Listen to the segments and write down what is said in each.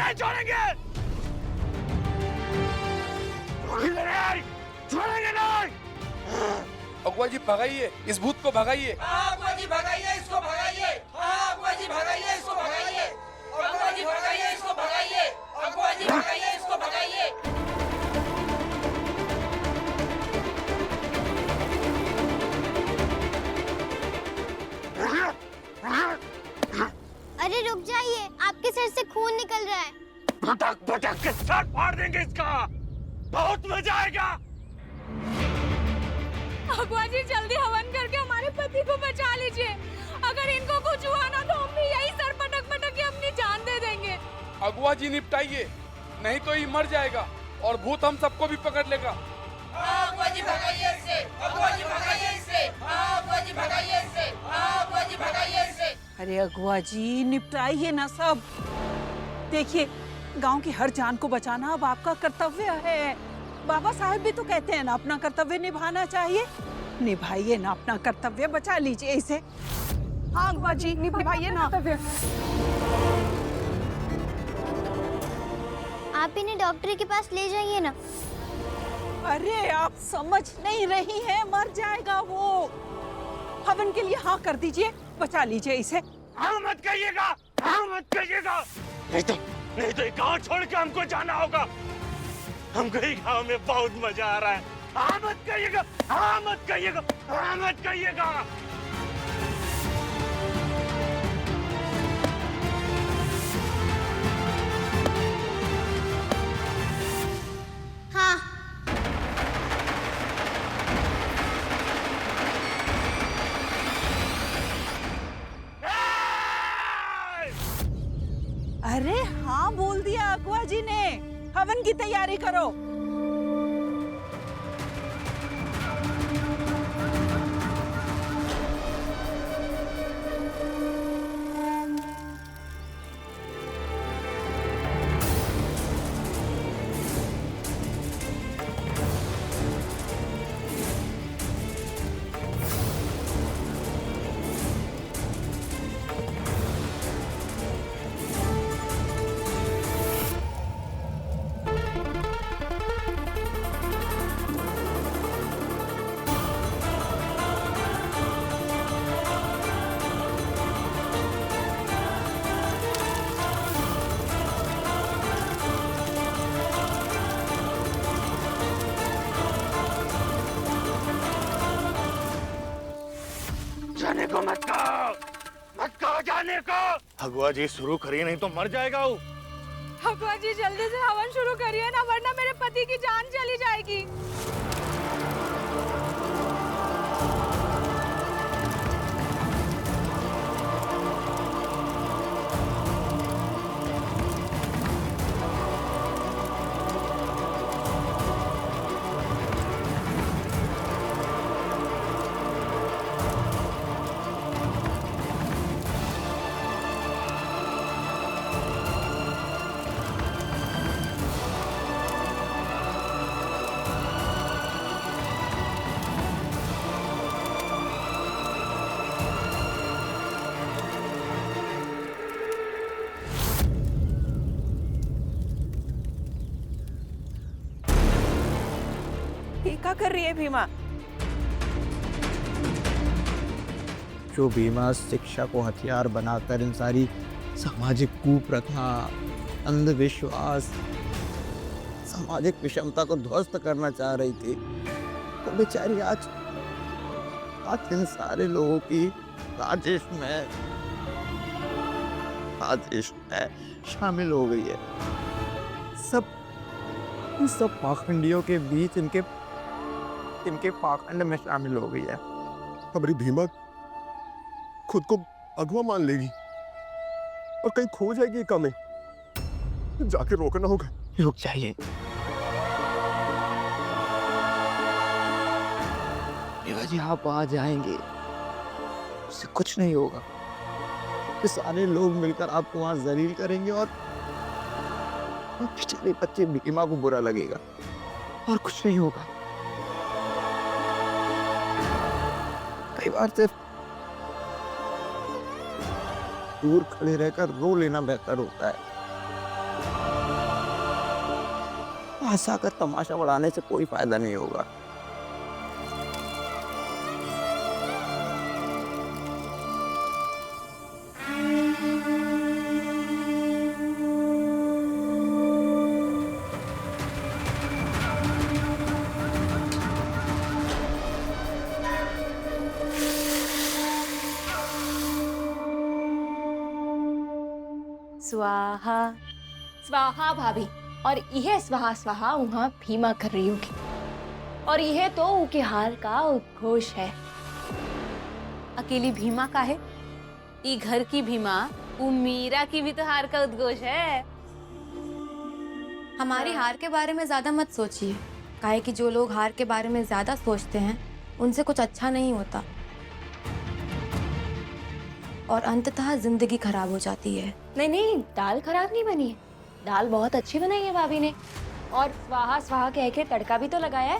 नहीं छोड़ेंगे, छोड़ेंगे नहीं। अगुआ जी भगाइए इस भूत को, भगाइए। अगुआ जी भगाइए इसको, भगाइए। अगुआ जी भगाइए इसको, भगाइए। अगुआ जी भगाइए इसको, भगाइए। अगुआ जी भगाइए इसको, भगाइए। अरे रुक जाइए, आपके सर से खून निकल रहा है। भटक भटक के सर फाड़ देंगे इसका, बहुत मजा आएगा। अगुआ जी जल्दी हवन करके हमारे पति को बचा लीजिए। अगर इनको कुछ हुआ ना तो हम भी यही सर पटक पटक के अपनी जान दे देंगे। अगुआ जी निपटाइए, नहीं तो ये मर जाएगा और भूत हम सबको भी पकड़ लेगा। अगुआ जी भगाइए इससे, अगुआ जी भगाइए इससे, अगुआ जी भगाइए इससे, अगुआ जी भगाइए इससे। अरे अगुआ जी निपटाइए ना सब। देखिए गांव की हर जान को बचाना अब आपका कर्तव्य है। बाबा साहब भी तो कहते हैं ना अपना कर्तव्य निभाना चाहिए। निभाइए ना अपना कर्तव्य, बचा लीजिए इसे। हाँ अगुआ जी निभाइए ना। आप इन्हें डॉक्टर के पास ले जाइए ना। अरे आप समझ नहीं रही हैं, मर जाएगा वो। हवन के लिए हाँ कर दीजिए, बचा लीजिए इसे। हाँ मत कहिएगा, हाँ मत कहिएगा, नहीं तो ये गाँव छोड़ के हमको जाना होगा। हमको ही गाँव में बहुत मजा आ रहा है। हाँ मत कहिएगा, हाँ मत कहिएगा, हाँ मत कहिएगा। हाँ अरे हाँ बोल दिया अगुआ जी ने। हवन की तैयारी करो। जाने को मत कहो जाने को। अगुआ जी शुरू करिए, नहीं तो मर जाएगा वो। अगुआ जी जल्दी से हवन शुरू करिए ना, वरना मेरे पति की जान चली जाएगी। क्या कर रही है भीमा? जो भीमा शिक्षा को हथियार बनाकर इन सारी सामाजिक कुप्रथा, अंधविश्वास, सामाजिक विषमता को ध्वस्त करना चाह रही थी, तो बेचारी आज इन सारे लोगों की साजिश में शामिल हो गई है। सब पाखंडियों के बीच इनके पाखंड में शामिल हो गई है। हमारी भीमा खुद को अगवा मान लेगी और कहीं खो जाएगी काम में। जाके रोकना होगा। रुक जाइए, जी आप आ जाएंगे, उससे कुछ नहीं होगा। तो सारे लोग मिलकर आपको वहां जलील करेंगे और बेचारे बच्चे भीमा को बुरा लगेगा और कुछ नहीं होगा। कई बार सिर्फ दूर खड़े रहकर रो लेना बेहतर होता है। पास आकर तमाशा बढ़ाने से कोई फायदा नहीं होगा। स्वाहा स्वाहा भाभी, और यह स्वाहा स्वाहा वहाँ भीमा कर रही होगी, और यह तो उनके हार का उद्घोष है। अकेली भीमा का है, ई घर की भीमा वो मीरा की भी तो हार का उद्घोष है। हमारी हार के बारे में ज्यादा मत सोचिए, काहे कि जो लोग हार के बारे में ज्यादा सोचते हैं उनसे कुछ अच्छा नहीं होता और अंततः जिंदगी खराब हो जाती है। नहीं नहीं, दाल खराब नहीं बनी है, दाल बहुत अच्छी बनाई है भाभी ने, और स्वाहा स्वाहा कह के तड़का भी तो लगाया है।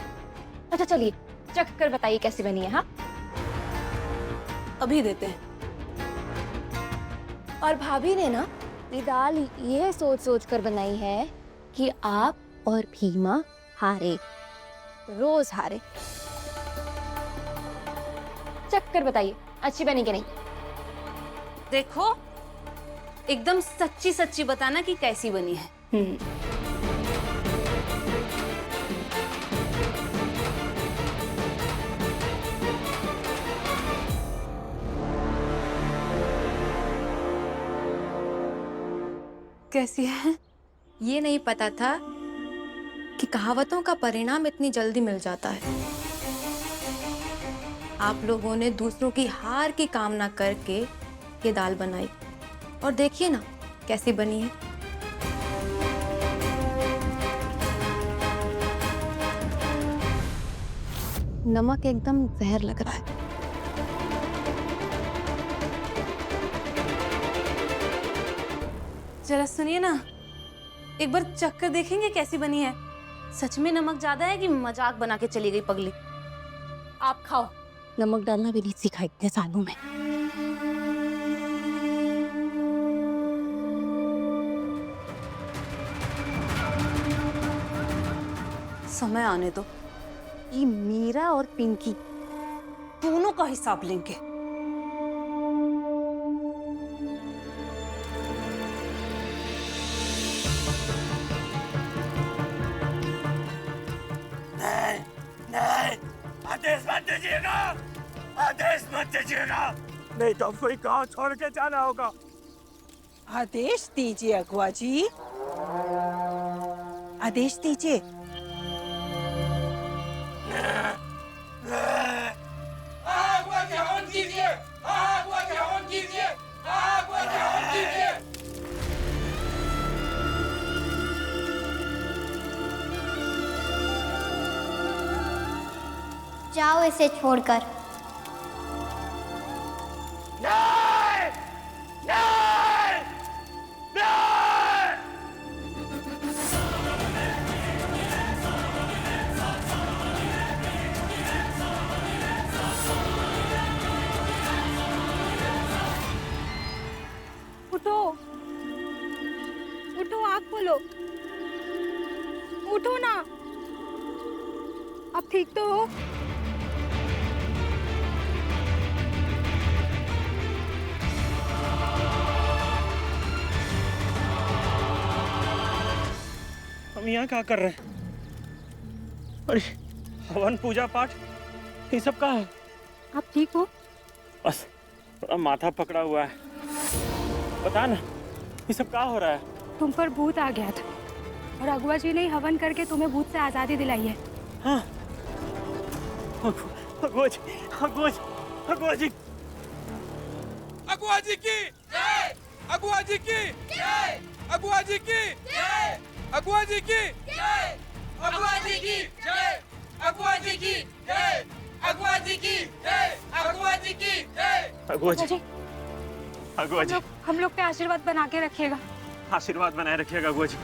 अच्छा चलिए चख कर बताइए कैसी बनी है। हाँ अभी देते हैं। और भाभी ने ना ये दाल ये सोच सोच कर बनाई है कि आप और भीमा हारे, रोज हारे। चख कर बताइए अच्छी बनी कि नहीं। देखो एकदम सच्ची सच्ची बताना कि कैसी बनी है। कैसी है? ये नहीं पता था कि कहावतों का परिणाम इतनी जल्दी मिल जाता है। आप लोगों ने दूसरों की हार की कामना करके ये दाल बनाई और देखिए ना कैसी बनी है। नमक एकदम जहर लग रहा है। जरा सुनिए ना, एक बार चख कर देखेंगे कैसी बनी है। सच में नमक ज्यादा है कि मजाक बना के चली गई पगली। आप खाओ। नमक डालना भी नहीं सीखा इतने सालों में। समय आने दो, ये मीरा और पिंकी दोनों का हिसाब लेंगे। नहीं नहीं, आदेश मत दीजिएगा, आदेश मत दीजिएगा, नहीं तो कोई गांव छोड़ के जाना होगा। आदेश दीजिए अगुआ जी, आदेश दीजिए। अगुआ जी हवन कीजिए, अगुआ जी हवन कीजिए, अगुआ जी हवन कीजिए। जाओ इसे छोड़कर। नहीं नहीं नहीं। उठो उठो, आँख खोलो, उठो ना। अब ठीक तो हो? हम यहाँ क्या कर रहे हैं? अरे हवन पूजा पाठ ये सब का है? आप ठीक हो? बस थोड़ा माथा पकड़ा हुआ है। पता ना ये सब क्या हो रहा है? तुम पर भूत आ गया था और अगुआ जी ने हवन करके तुम्हें भूत से आजादी दिलाई है। हाँ अगुआ जी, अगुआ जी, अगुआ जी। अगुआ जी की जय, अगुआ जी की जय, अगुआ जी की जय, अगुआ जी की जय, अगुआ जी की जय, अगुआ जी की जय, अगुआ जी की जय, अगुआ जी की जय। अगुआ जी, अगुआ जी, हम लोग पे आशीर्वाद बना के रखिएगा। आशीर्वाद बनाए रखिएगा अगुआ जी।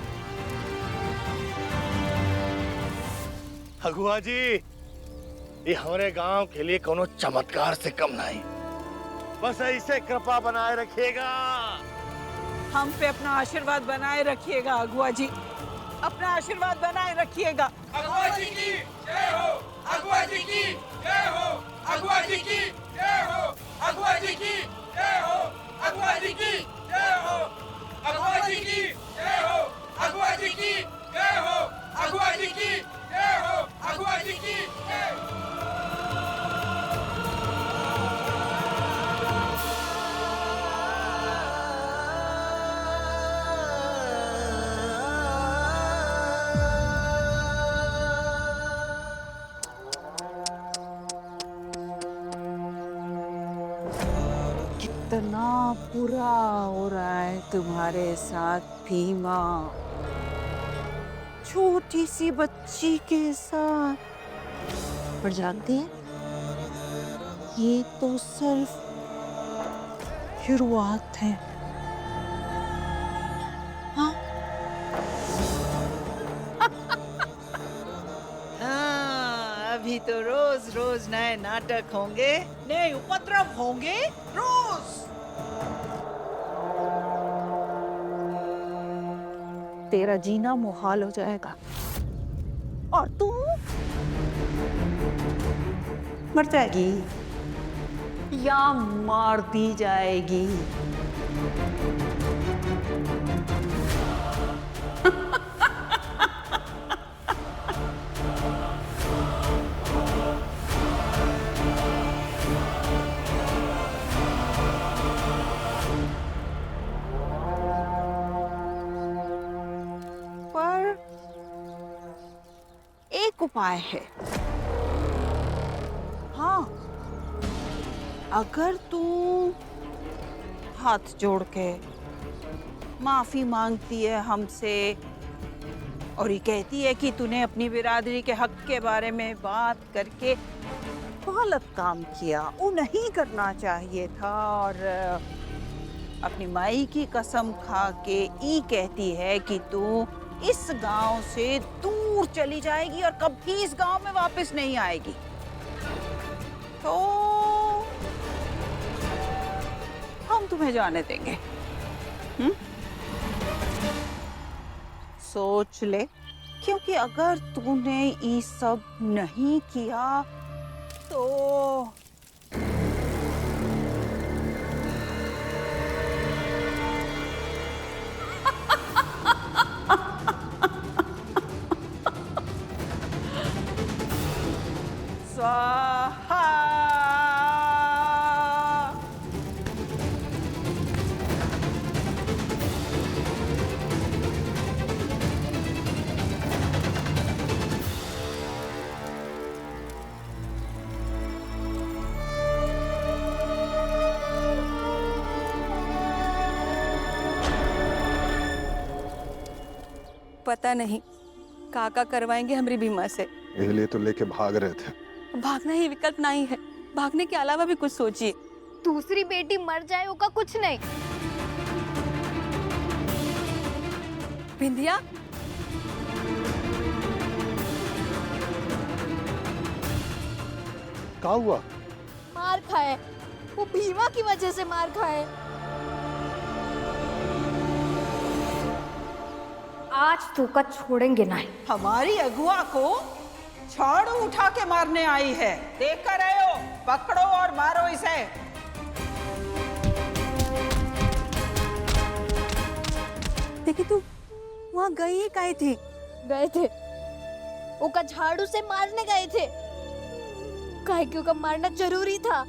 अगुआ जी, ये हमारे गांव के लिए कोनो चमत्कार से कम नहीं, बस ऐसे कृपा बनाए रखिएगा। हम पे अपना आशीर्वाद बनाए रखिएगा अगुआ जी। अपना आशीर्वाद बनाए रखिएगा। अगुआ जी की जय हो, अगुआ जी की जय हो, अगुआ जी की जय हो, अगुआ जी की जय हो, अगुआ जी की जय हो, अगुआ जी की जय हो, अगुआ जी की जय हो, अगुआ जी की जय हो, अगुआ जी की जय हो। कितना बुरा हो रहा है तुम्हारे साथ भीमा, छोटी सी बच्ची के साथ। पर जानती है, ये तो सिर्फ शुरुआत है। हाँ? हाँ, अभी तो रोज रोज नए नाटक होंगे, नए उपद्रव होंगे रोज। तेरा जीना मुहाल हो जाएगा और तू मर जाएगी या मार दी जाएगी। पर एक उपाय है। हाँ, अगर तू हाथ जोड़ के माफी मांगती है हमसे और ये कहती है कि तूने अपनी बिरादरी के हक के बारे में बात करके गलत काम किया, वो नहीं करना चाहिए था, और अपनी माई की कसम खा के ये कहती है कि तू इस गांव से दूर चली जाएगी और कभी इस गांव में वापस नहीं आएगी, तो हम तुम्हें जाने देंगे। सोच ले, क्योंकि अगर तूने ये सब नहीं किया तो स्वाहा। पता नहीं काका करवाएंगे हमारी बीमा से। इसलिए तो लेके भाग रहे थे। भागना ही विकल्प नहीं है, भागने के अलावा भी कुछ सोचिए। दूसरी बेटी मर जाए उसका कुछ नहीं। बिंदिया, क्या हुआ? मार खाए, वो भीमा की वजह से मार खाए। आज तू का छोड़ेंगे नहीं। हमारी अगुआ को झाड़ू उठा के मारने आई है, देख कर रहे हो? पकड़ो और मारो इसे। देखी तू वहाँ गई काहे थी? गए थे, उका झाड़ू से मारने गए थे, काहे कि उका मारना जरूरी था।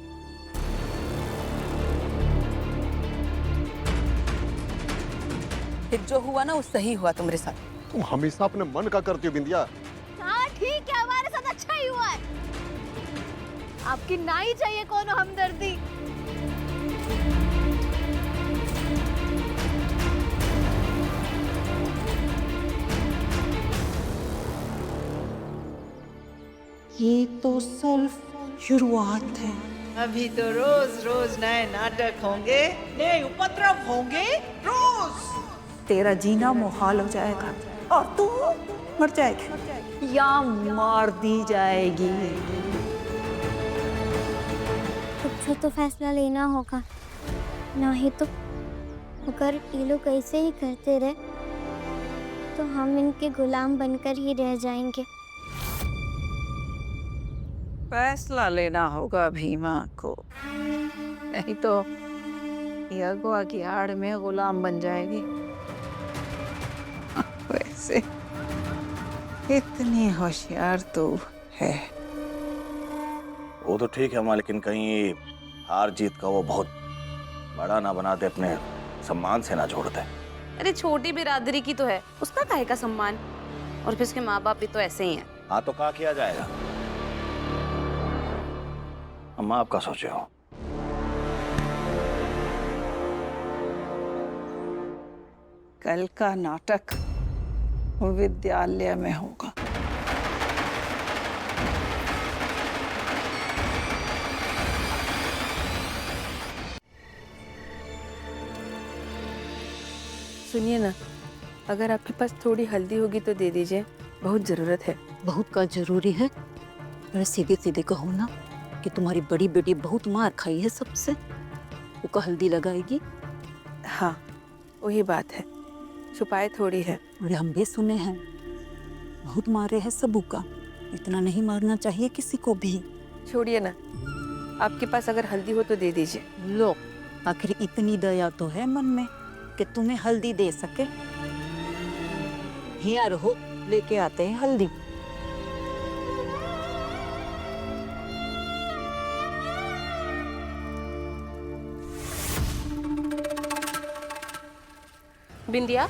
जो हुआ ना वो सही हुआ तुम्हारे साथ। तुम हमेशा अपने मन का करती हो बिंदिया। हाँ ठीक है, हमारे साथ अच्छा ही हुआ है। आपकी ना ही चाहिए कौन हमदर्दी। ये तो सिर्फ शुरुआत है। अभी तो रोज रोज नए नाटक होंगे, नए उपद्रव होंगे रोज। तेरा जीना मुहाल हो जाएगा और तू मर जाएगी या मार दी जाएगी। कुछ तो फैसला लेना होगा, नहीं तो अगर ये लोग ऐसे ही करते रहे तो हम इनके गुलाम बनकर ही रह जाएंगे। फैसला लेना होगा भीमा को, नहीं तो ये अगवा की आड़ में गुलाम बन जाएगी। वैसे इतनी होशियार तो है। वो तो ठीक है माँ, लेकिन कहीं हार जीत का वो बहुत बड़ा ना बना दे, अपने सम्मान से ना जोड़ दे। अरे छोटी बिरादरी की तो है, उसका काहे का सम्मान? और फिर उसके माँ बाप भी तो ऐसे ही हैं। हाँ तो क्या किया जाएगा? अम्मा आपका सोचे हो। कल का नाटक विद्यालय में होगा। सुनिए ना, अगर आपके पास थोड़ी हल्दी होगी तो दे दीजिए, बहुत जरूरत है। बहुत का जरूरी है? अरे सीधे सीधे कहो ना कि तुम्हारी बड़ी बेटी बहुत मार खाई है सबसे, वो का हल्दी लगाएगी। हाँ वही बात है, छुपाए थोड़ी है। अरे हम भी सुने हैं बहुत मारे हैं सबू का, इतना नहीं मारना चाहिए किसी को भी। छोड़िए ना, आपके पास अगर हल्दी हो तो दे दीजिए। लो, आखिर इतनी दया तो है मन में कि तुम्हें हल्दी दे सके। यहाँ रहो, लेके आते हैं हल्दी। बिंदिया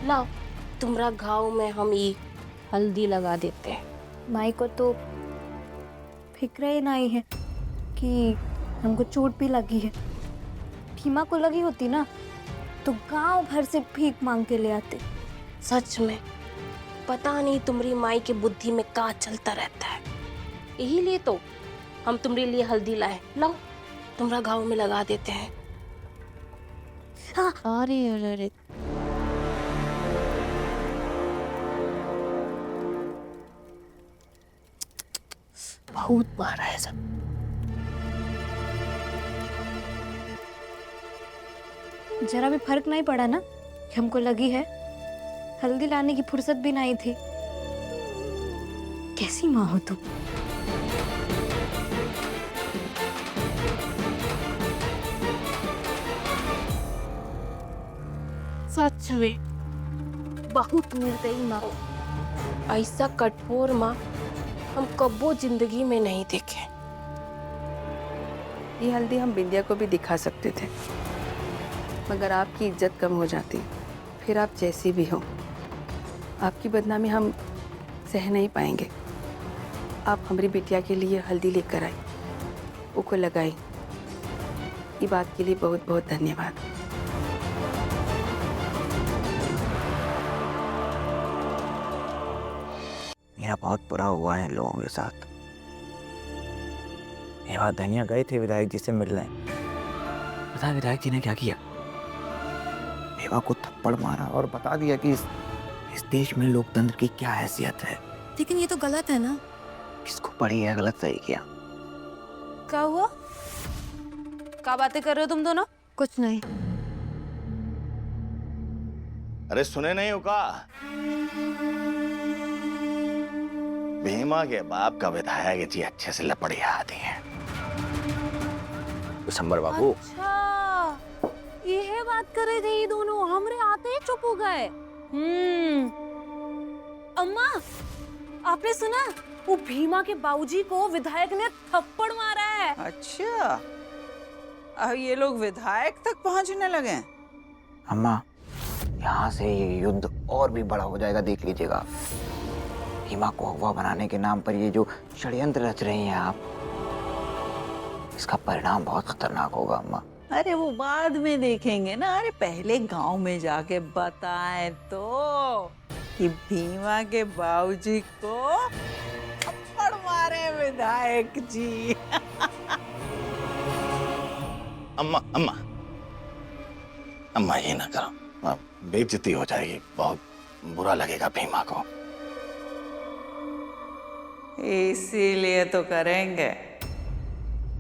लाओ, तुम्हारा घाव में हम ये हल्दी लगा देते हैं। माई को तो फिक्र ही नहीं है कि हमको चोट भी लगी है। भीमा को लगी होती ना तो गांव भर से भीख मांग के ले आते। सच में पता नहीं तुम्हारी माई के बुद्धि में क्या चलता रहता है। यही लिए तो हम तुम्हारे लिए हल्दी लाए। लाओ, तुम्हारा घाव में लगा देते हैं। हाँ। अरे अरे अरे, बहुत मारा है सब। जरा भी फर्क नहीं पड़ा ना कि हमको लगी है? हल्दी लाने की फुर्सत भी नहीं थी। कैसी माँ हो तुम? सच में बहुत निर्दयी माँ। ऐसा कठोर माँ हम कब्बो जिंदगी में नहीं देखे। ये हल्दी हम बिंदिया को भी दिखा सकते थे, मगर आपकी इज्जत कम हो जाती। फिर आप जैसी भी हो, आपकी बदनामी हम सह नहीं पाएंगे। आप हमारी बिटिया के लिए हल्दी लेकर आई, उसको लगाई। ये बात के लिए बहुत बहुत धन्यवाद। मेरा बहुत बुरा हुआ है लोगों के साथ। ये बात धनिया गए थे विधायक जी से मिलने। पता है विधायक जी ने क्या किया? मेवा को थप्पड़ मारा और बता दिया कि इस देश में लोकतंत्र की क्या हैसियत है। लेकिन ये तो गलत है ना। किसको पड़ी है गलत सही किया? क्या हुआ? क्या बातें कर रहे हो तुम दोनों? कुछ नहीं। अरे सुने नहीं हो का? भीमा के बाप का विधायक जी अच्छे से लपड़िया आती हैं। दिसंबर बाबू। अच्छा, ये बात कर रहे थे ये दोनों, हमरे आते ही चुप हो गए। अम्मा, आपने सुना? वो भीमा के बाबूजी को विधायक ने थप्पड़ मारा है। अच्छा, अब ये लोग विधायक तक पहुंचने लगे। अम्मा, यहाँ से ये युद्ध और भी बड़ा हो जाएगा, देख लीजिएगा। भीमा को अगवा बनाने के नाम पर ये जो षड्यंत्र रच रही हैं आप, इसका परिणाम बहुत खतरनाक होगा अम्मा। अरे वो बाद में देखेंगे ना। अरे पहले गांव में जाके बताएं तो कि भीमा के बाबूजी को थप्पड़ मारे विधायक जी। अम्मा अम्मा अम्मा ये ना करो, बेइज्जती हो जाएगी, बहुत बुरा लगेगा भीमा को। इसीलिए तो करेंगे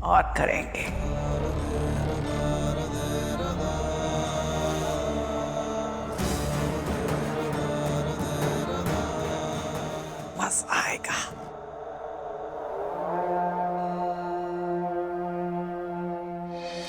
और करेंगे। जाएगा।